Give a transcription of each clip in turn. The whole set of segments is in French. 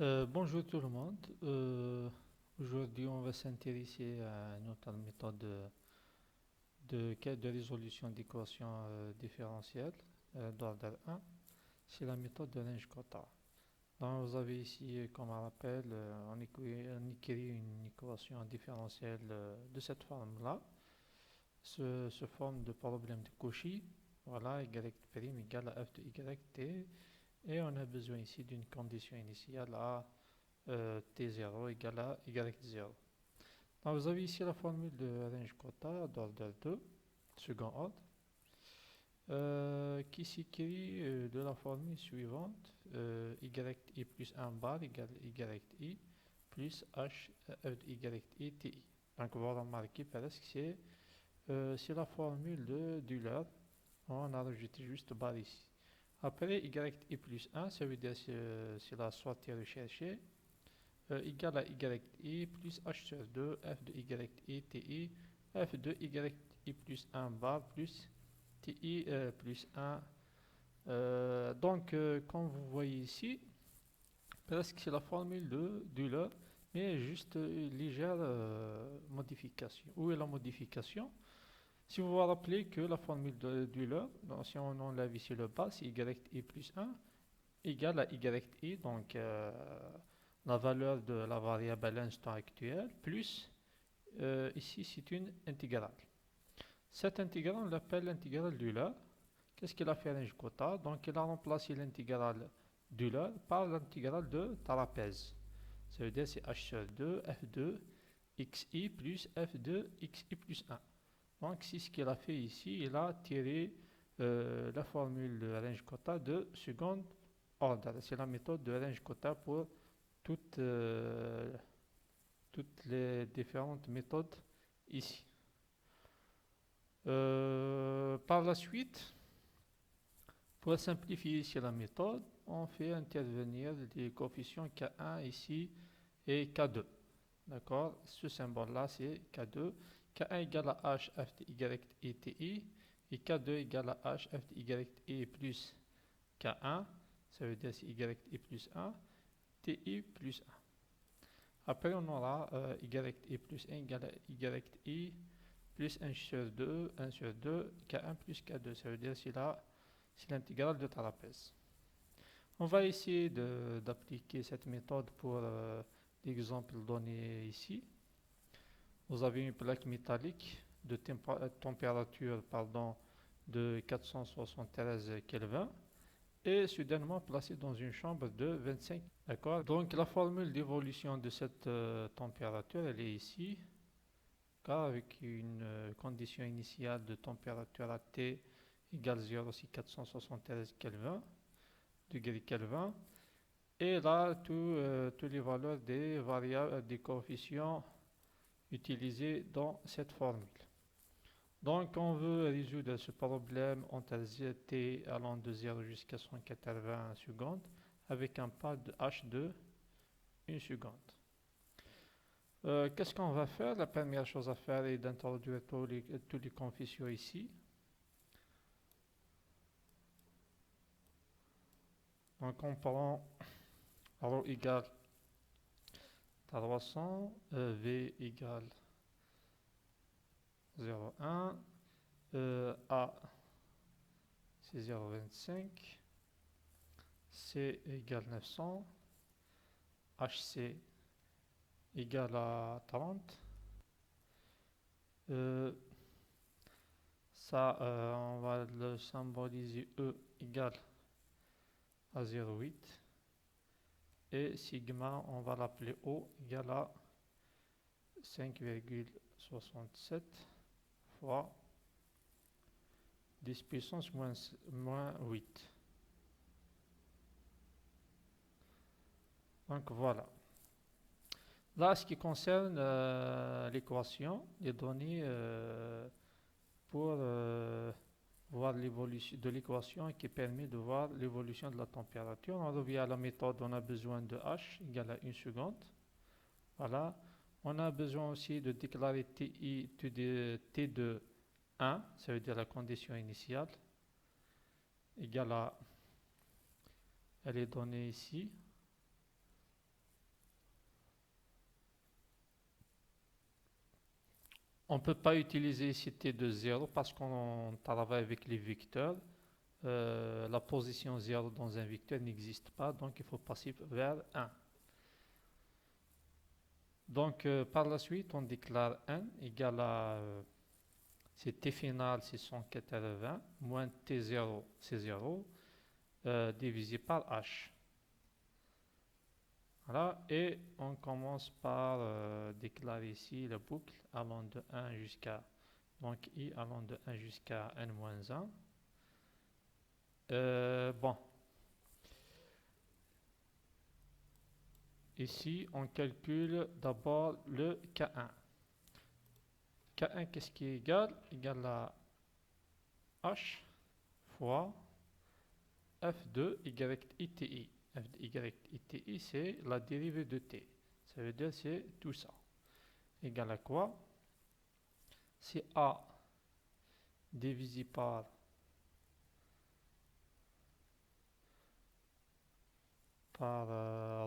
Bonjour tout le monde. Aujourd'hui, on va s'intéresser à une autre méthode de résolution d'équations différentielles d'ordre 1. C'est la méthode de Runge-Kutta. Donc, vous avez ici, comme un rappel, on écrit une équation différentielle de cette forme-là, sous forme de problème de Cauchy. Voilà, y' égale à f de yt. Et on a besoin ici d'une condition initiale à t0 égale à y0. Donc vous avez ici la formule de Runge-Kutta d'ordre 2, second ordre, qui s'écrit de la formule suivante, yi plus 1 bar égale yi plus h f de yi ti. Donc vous remarquez presque que c'est la formule de Euler. On a rajouté juste bar ici. Après yi plus 1, ça veut dire que c'est la sortie recherchée, égale à yi plus h sur 2 f de yi ti f de yi plus 1 bar plus ti plus 1. Comme vous voyez ici, presque c'est la formule de Euler, mais juste une légère modification. Où est la modification? Si vous vous rappelez que la formule de Euler, si on enlève ici le bas, c'est yi plus 1 égale à yi, donc la valeur de la variable à l'instant actuel, plus, ici c'est une intégrale. Cette intégrale, on l'appelle l'intégrale d'Euler. Qu'est-ce qu'il a fait Runge-Kutta? Donc il a remplacé l'intégrale d'Euler par l'intégrale de trapèze. Ça veut dire c'est h sur 2 f de xi plus f de xi plus 1. Donc c'est ce qu'il a fait ici. Il a tiré la formule de Runge-Kutta de second ordre. C'est la méthode de Runge-Kutta pour toutes, toutes les différentes méthodes ici. Par la suite, pour simplifier ici la méthode, on fait intervenir les coefficients K1 ici et K2. D'accord? Ce symbole-là, c'est K2. K1 égale à H f de y ti et K2 égale à H f de y plus K1. Ça veut dire c'est y plus 1, ti plus 1. Après, on aura y plus 1 égale à yi plus 1 sur 2, 1 sur 2, k1 plus k2. Ça veut dire que c'est l'intégrale de trapèze. On va essayer d'appliquer cette méthode pour l'exemple donné ici. Vous avez une plaque métallique de température de 473 Kelvin et soudainement placée dans une chambre de 25. D'accord? Donc la formule d'évolution de cette température, elle est ici, car avec une condition initiale de température à T égale 0, c'est 473 Kelvin, degrés Kelvin. Et là, toutes les valeurs des variables, des coefficients utilisés dans cette formule. Donc, on veut résoudre ce problème entre t allant de 0 jusqu'à 180 secondes avec un pas de h de 1 seconde. Qu'est-ce qu'on va faire? La première chose à faire est d'introduire tous les coefficients ici. Donc, on prend ρ égale 300, V égale 0,1, A c'est 0,25, C égale 900, HC égale à 30. On va le symboliser E égale à 0,8. Et sigma, on va l'appeler O égale à 5,67 fois 10 puissance moins 8. Donc voilà. Là, ce qui concerne l'équation, les données pour voir l'évolution de l'équation qui permet de voir l'évolution de la température. On revient à la méthode, on a besoin de H égale à 1 seconde. Voilà. On a besoin aussi de déclarer T de 1, ça veut dire la condition initiale, égale à, elle est donnée ici, On ne peut pas utiliser ici t de 0 parce qu'on travaille avec les vecteurs. La position 0 dans un vecteur n'existe pas, donc il faut passer vers 1. Donc par la suite, on déclare n égale à c'est t final, c'est 180, moins t0, c'est 0, divisé par h. Voilà, et on commence par déclarer ici la boucle allant de 1 jusqu'à, donc i allant de 1 jusqu'à n-1. Bon, ici on calcule d'abord le K1. K1, qu'est-ce qui est égal? Égal à h fois f de yti. F de yti, c'est la dérivée de t. Ça veut dire c'est tout ça. Égal à quoi? C'est a divisé par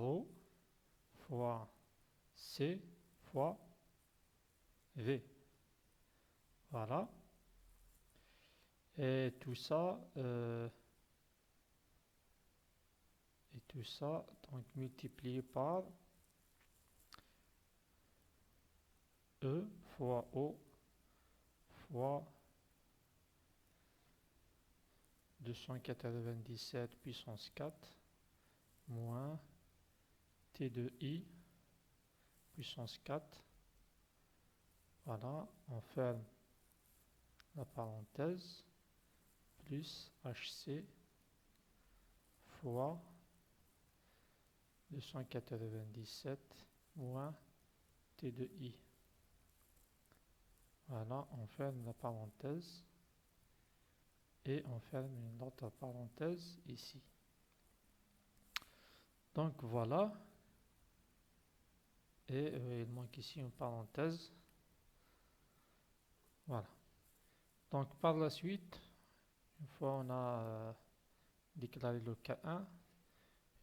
rho fois c fois v. Voilà. Et tout ça, donc multiplié par E fois O fois 297 puissance 4 moins T de I puissance 4. Voilà, on ferme la parenthèse, plus HC fois 297 moins T de I. Voilà, on ferme la parenthèse et on ferme une autre parenthèse ici. Donc voilà, et il manque ici une parenthèse. Voilà. Donc par la suite, une fois on a déclaré le K1,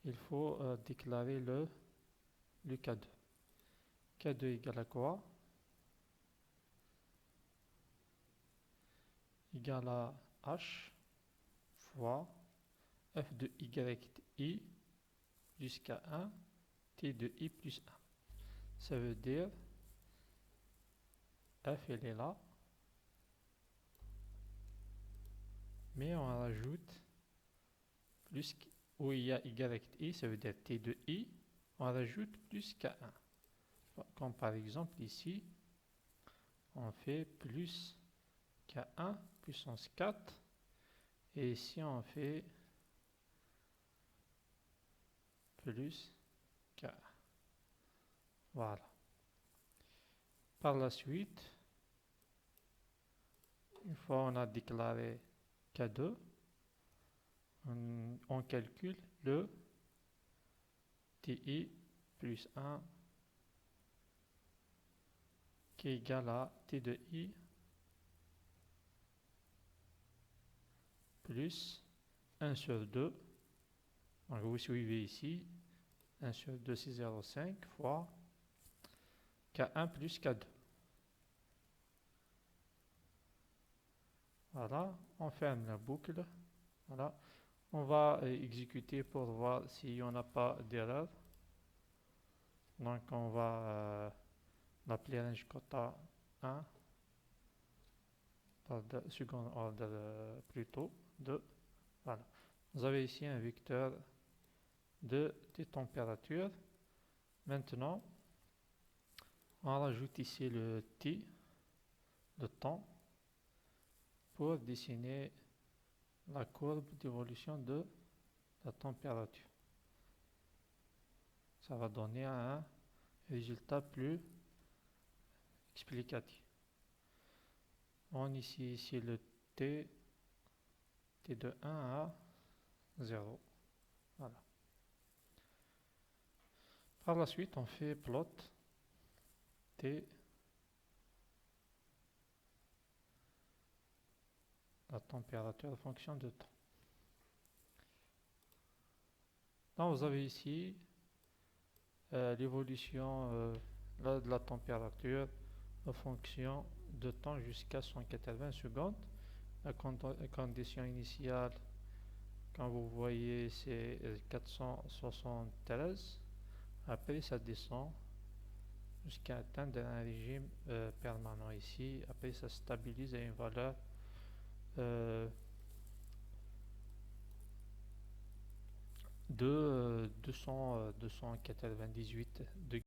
il faut déclarer le K2. K2 égale à quoi? Égale à H fois F de YI jusqu'à 1, T de I plus 1. Ça veut dire F elle est là, mais on rajoute plus où il y a YI, ça veut dire T de I, on rajoute plus K1. Comme par exemple ici, on fait plus K1 puissance 4, et ici on fait plus K1. Voilà. Par la suite, une fois on a déclaré K2, on calcule le TI plus 1 qui est égal à T de I plus 1 sur 2. Donc vous suivez ici, 1 sur 2 c'est 0,5 fois K1 plus K2. Voilà, on ferme la boucle. Voilà, on va exécuter pour voir s'il n'y en a pas d'erreur. Donc on va l'appeler range quota 1, second order plutôt 2. Voilà, vous avez ici un vecteur de températures. Maintenant, on rajoute ici le T, le temps, pour dessiner la courbe d'évolution de la température. Ça va donner un résultat plus explicatif. On ici le T de 1 à 0. Voilà. Par la suite, on fait plot T, la température en fonction de temps. Donc vous avez ici l'évolution de la température en fonction de temps jusqu'à 180 secondes. La condition initiale, quand vous voyez, c'est 473. Après, ça descend jusqu'à atteindre un régime permanent ici. Après, ça stabilise à une valeur de 298 degrés.